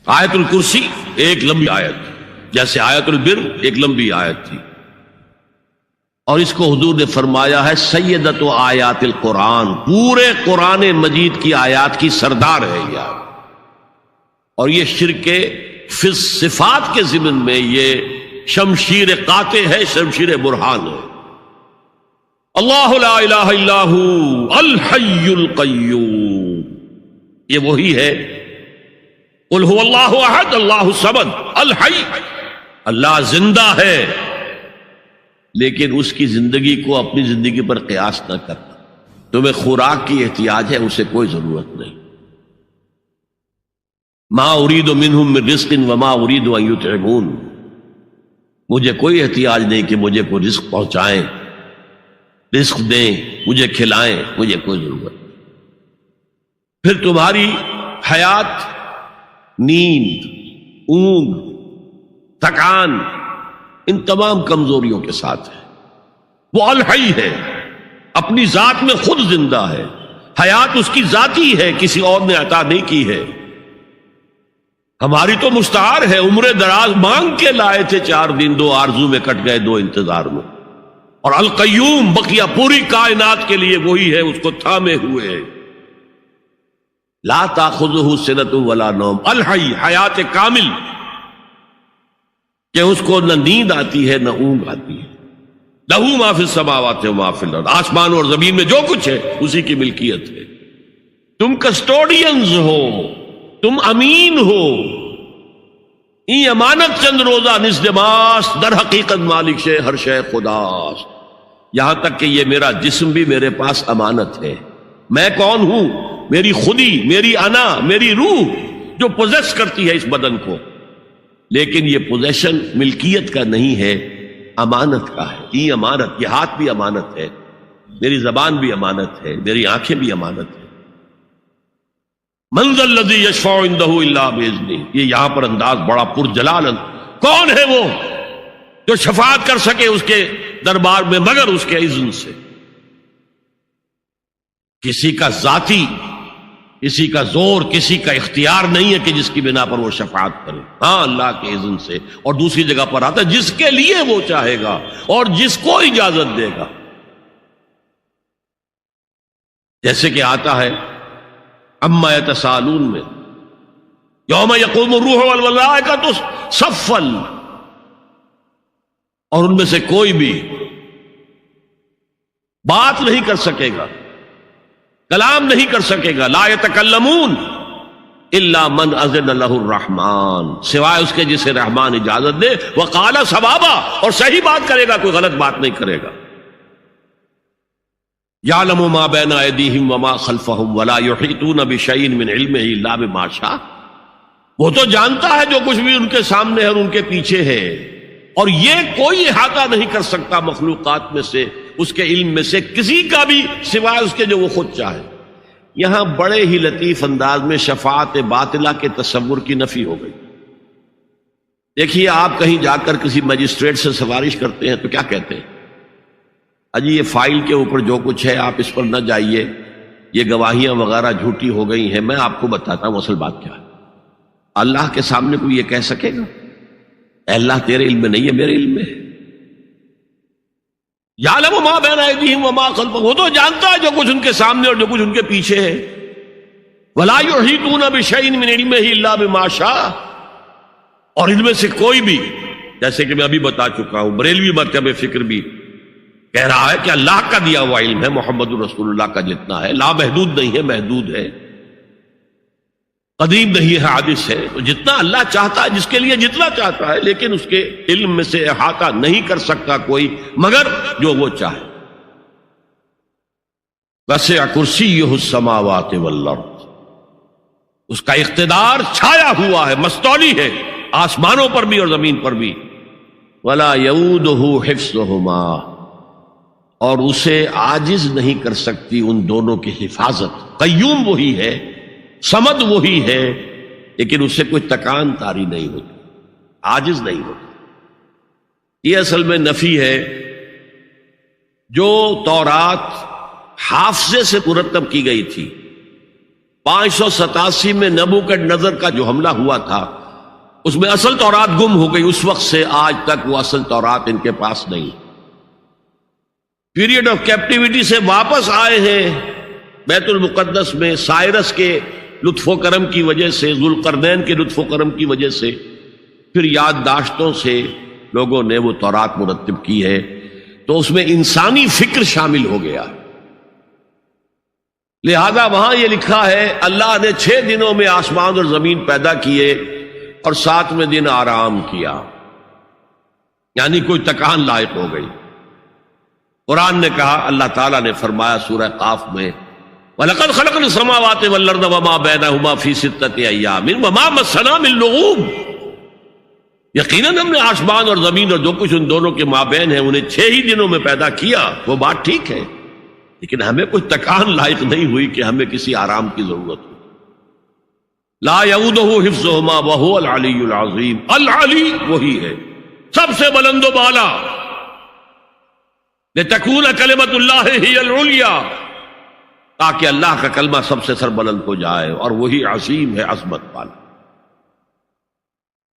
آیت الکرسی ایک لمبی آیت، جیسے آیت البر ایک لمبی آیت تھی، اور اس کو حضور نے فرمایا ہے سیدۃ آیات القرآن، پورے قرآن مجید کی آیات کی سردار ہے یہ، اور یہ شرک فی صفات کے ضمن میں یہ شمشیر قاطع ہے، شمشیر برہان ہے۔ اللہ لا الہ الا ہو الحی القیوم، یہ وہی ہے قل هو اللہ احد اللہ الصمد الحی، اللہ زندہ ہے لیکن اس کی زندگی کو اپنی زندگی پر قیاس نہ کرنا۔ تمہیں خوراک کی احتیاج ہے، اسے کوئی ضرورت نہیں۔ ما اريد منهم من رزق وما اريد ان يطعمون، مجھے کوئی احتیاج نہیں کہ مجھے کوئی رزق پہنچائیں، رزق دیں، مجھے کھلائیں، مجھے کوئی ضرورت نہیں۔ پھر تمہاری حیات نیند، اونگ، تھکان، ان تمام کمزوریوں کے ساتھ ہے۔ وہ الحی ہے، اپنی ذات میں خود زندہ ہے، حیات اس کی ذاتی ہے، کسی اور نے عطا نہیں کی ہے۔ ہماری تو مستعار ہے، عمر دراز مانگ کے لائے تھے 4 دن، 2 آرزو میں کٹ گئے، 2 انتظار میں۔ اور القیوم بقیہ پوری کائنات کے لیے وہی ہے، اس کو تھامے ہوئے ہے۔ لا تاخذہ سنۃ ولا نوم، الحی، حیات کامل، کہ اس کو نہ نیند آتی ہے نہ اونگ آتی ہے۔ لہ ما فی السماوات و ما فی الارض، آسمان اور زمین میں جو کچھ ہے اسی کی ملکیت ہے۔ تم کسٹوڈینز ہو، تم امین ہو، ای امانت چند روزہ نزدماس، در حقیقت مالک شے ہر شے خداست۔ یہاں تک کہ یہ میرا جسم بھی میرے پاس امانت ہے۔ میں کون ہوں؟ میری خودی، میری انا، میری روح جو پوزیس کرتی ہے اس بدن کو، لیکن یہ پوزیشن ملکیت کا نہیں ہے، امانت کا ہے۔ ای امانت، یہ ہاتھ بھی امانت ہے، میری زبان بھی امانت ہے، میری آنکھیں بھی امانت ہے۔ من ذا الذی یشفع عندہ الا باذنہ، یہ یہاں پر انداز بڑا پرجلال، کون ہے وہ جو شفاعت کر سکے اس کے دربار میں مگر اس کے اذن سے؟ کسی کا ذاتی، کسی کا زور، کسی کا اختیار نہیں ہے کہ جس کی بنا پر وہ شفاعت کرے، ہاں اللہ کے اذن سے۔ اور دوسری جگہ پر آتا ہے جس کے لیے وہ چاہے گا اور جس کو اجازت دے گا، جیسے کہ آتا ہے اما یتساءلون میں، یوم یقوم الروح والملائکۃ صفا، اور ان میں سے کوئی بھی بات نہیں کر سکے گا، کلام نہیں کر سکے گا، لا یتکلمون الا من اذن لہ الرحمن، سوائے اس کے جسے رحمان اجازت دے، وقال صوابا، اور صحیح بات کرے گا، کوئی غلط بات نہیں کرے گا۔ یعلم ما بین ایدیہم وما خلفہم ولا یحیطون بشیء من علمہ الا بما شاء، وہ تو جانتا ہے جو کچھ بھی ان کے سامنے ہے اور ان کے پیچھے ہے، اور یہ کوئی احاطہ نہیں کر سکتا مخلوقات میں سے، اس کے علم میں سے کسی کا بھی، سوائے اس کے جو وہ خود چاہے۔ یہاں بڑے ہی لطیف انداز میں شفاعت باطلہ کے تصور کی نفی ہو گئی۔ دیکھیے، آپ کہیں جا کر کسی مجسٹریٹ سے سفارش کرتے ہیں تو کیا کہتے ہیں؟ اجی یہ فائل کے اوپر جو کچھ ہے آپ اس پر نہ جائیے، یہ گواہیاں وغیرہ جھوٹی ہو گئی ہیں، میں آپ کو بتاتا ہوں اصل بات کیا ہے۔ اللہ کے سامنے کوئی یہ کہہ سکے گا اے اللہ تیرے علم میں نہیں ہے، میرے علم میں ہے؟ یعلم ما بین ایدیہم وما خلفہم، وہ تو جانتا ہے جو کچھ ان کے سامنے اور جو کچھ ان کے پیچھے ہے۔ ولا یحیطون بشیء من علمہ الا بما شاء، اور ان میں سے کوئی بھی، جیسے کہ میں ابھی بتا چکا ہوں، بریلوی مکتب فکر بھی کہہ رہا ہے کہ اللہ کا دیا ہوا علم ہے، محمد رسول اللہ کا جتنا ہے، لا محدود نہیں ہے، محدود ہے، قدیم نہیں ہے، حادث ہے۔ تو جتنا اللہ چاہتا ہے، جس کے لیے جتنا چاہتا ہے، لیکن اس کے علم میں سے احاطہ نہیں کر سکتا کوئی مگر جو وہ چاہے۔ وسع کرسیہ السماوات والارض، اس کا اقتدار چھایا ہوا ہے، مستولی ہے، آسمانوں پر بھی اور زمین پر بھی۔ ولا یؤودہ حفظہما، اور اسے عاجز نہیں کر سکتی ان دونوں کی حفاظت۔ قیوم وہی ہے، صمد وہی ہے، لیکن اس سے کوئی تکان تاری نہیں ہوتی، عاجز نہیں ہوتی۔ یہ اصل میں نفی ہے جو تورات حافظے سے مرتب کی گئی تھی۔ 587 میں نبوکڈنضر کا جو حملہ ہوا تھا اس میں اصل تورات گم ہو گئی، اس وقت سے آج تک وہ اصل تورات ان کے پاس نہیں۔ پیریڈ آف کیپٹیوٹی سے واپس آئے ہیں بیت المقدس میں سائرس کے لطف و کرم کی وجہ سے، ذوالقرنین کے لطف و کرم کی وجہ سے، پھر یادداشتوں سے لوگوں نے وہ تورات مرتب کی ہے، تو اس میں انسانی فکر شامل ہو گیا۔ لہذا وہاں یہ لکھا ہے اللہ نے 6 دنوں میں آسمان اور زمین پیدا کیے اور 7ویں دن آرام کیا، یعنی کوئی تکان لائق ہو گئی۔ قرآن نے کہا، اللہ تعالیٰ نے فرمایا سورہ قاف میں، وَلَقَدْ خَلَقْنَا السَّمَاوَاتِ وَالْأَرْضَ وَمَا بَيْنَهُمَا فِي 6 أَيَّامٍ وَمَا مَسَّنَا مِن لُغُوبٍ، یقیناً ہم نے آسمان اور زمین اور جو کچھ ان دونوں کے مابین ہے انہیں 6 ہی دنوں میں پیدا کیا۔ وہ بات ٹھیک ہے، لیکن ہمیں کوئی تکان لائق نہیں ہوئی کہ ہمیں کسی آرام کی ضرورت ہو۔ لا یعودہ حفظہما وہو العلی العظیم، العلی وہی ہے سب سے بلند و بالا، لتکون کلمۃ اللہ ہی العلیٰ، تاکہ اللہ کا کلمہ سب سے سر بلند ہو جائے، اور وہی عظیم ہے، عظمت والا۔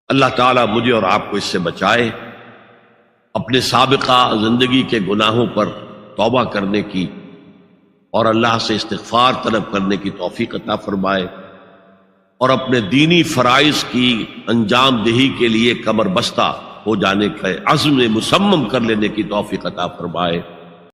اللہ تعالیٰ مجھے اور آپ کو اس سے بچائے، اپنے سابقہ زندگی کے گناہوں پر توبہ کرنے کی اور اللہ سے استغفار طلب کرنے کی توفیق عطا فرمائے، اور اپنے دینی فرائض کی انجام دہی کے لیے کمر بستہ ہو جانے کا عزم مصمم کر لینے کی توفیق عطا فرمائے۔